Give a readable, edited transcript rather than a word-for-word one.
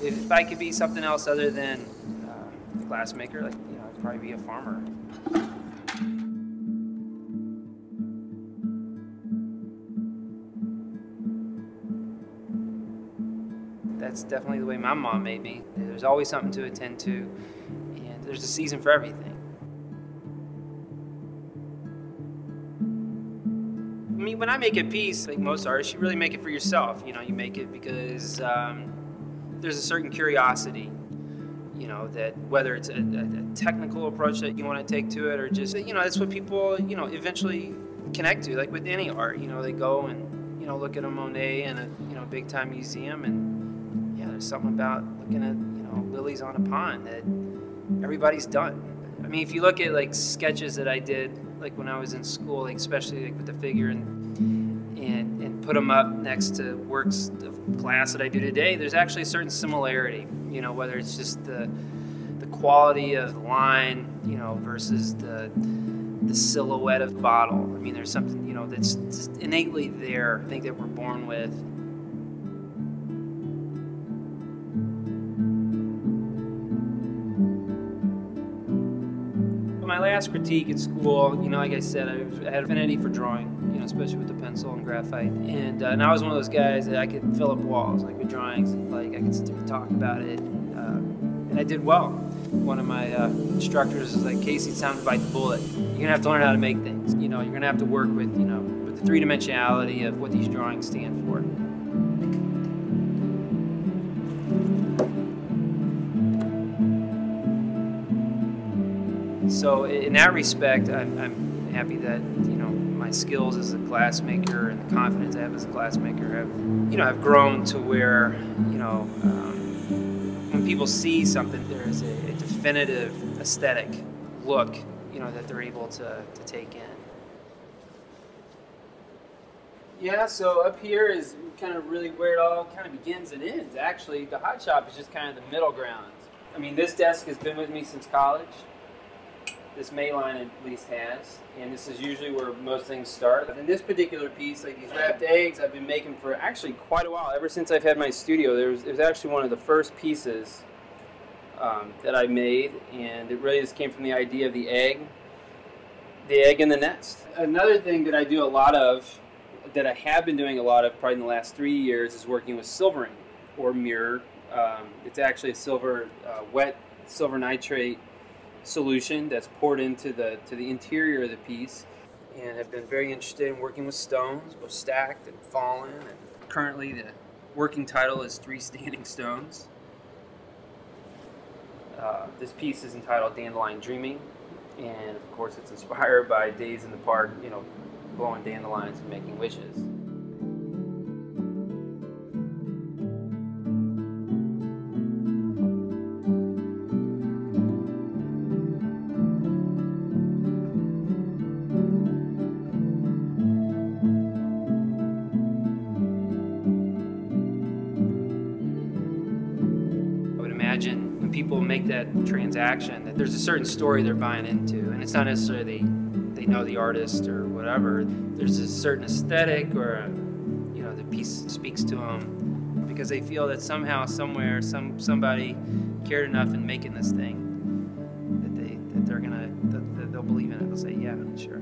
if I could be something else other than a glassmaker, like, you know, I'd probably be a farmer. That's definitely the way my mom made me. There's always something to attend to, and there's a season for everything. I mean, when I make a piece, like most artists, you really make it for yourself. You know, you make it because there's a certain curiosity, you know, that whether it's a technical approach that you want to take to it, or just, you know, that's what people, you know, eventually connect to. Like with any art, you know, they go and, you know, look at a Monet in a, you know, big time museum, and yeah, there's something about looking at, you know, lilies on a pond that everybody's done. I mean, if you look at like sketches that I did, like when I was in school, like especially like with the figure, and put them up next to works of glass that I do today, there's actually a certain similarity, you know, whether it's just the quality of the line, you know, versus the silhouette of the bottle. I mean, there's something, you know, that's just innately there, I think, that we're born with. My last critique at school, you know, like I said, I had an affinity for drawing, you know, especially with the pencil and graphite. And I was one of those guys that I could fill up walls, like with drawings, and like I could sit there and talk about it. And I did well. One of my instructors was like, Casey, it's time to bite the bullet. You're gonna have to learn how to make things. You know, you're gonna have to work with, you know, with the three-dimensionality of what these drawings stand for. So in that respect, I'm happy that, you know, my skills as a glassmaker and the confidence I have as a glassmaker have, you know, have grown to where, you know, when people see something, there is a definitive aesthetic look, you know, that they're able to take in. Yeah, so up here is kind of really where it all kind of begins and ends. Actually, the hot shop is just kind of the middle ground. I mean, this desk has been with me since college. This May line at least has, and this is usually where most things start. In this particular piece, like these wrapped eggs, I've been making for actually quite a while. Ever since I've had my studio, it was actually one of the first pieces that I made, and it really just came from the idea of the egg in the nest. Another thing that I do a lot of, that I have been doing a lot of probably in the last 3 years, is working with silvering or mirror. It's actually a silver, wet silver nitrate solution that's poured into the interior of the piece, and have been very interested in working with stones, both stacked and fallen. And currently the working title is 3 Standing Stones. This piece is entitled Dandelion Dreaming, and of course it's inspired by days in the park, you know, blowing dandelions and making wishes. Imagine when people make that transaction that there's a certain story they're buying into, and it's not necessarily they know the artist or whatever. There's a certain aesthetic, or, you know, the piece speaks to them because they feel that somehow, somewhere, somebody cared enough in making this thing that they'll believe in it. They'll say, yeah, sure.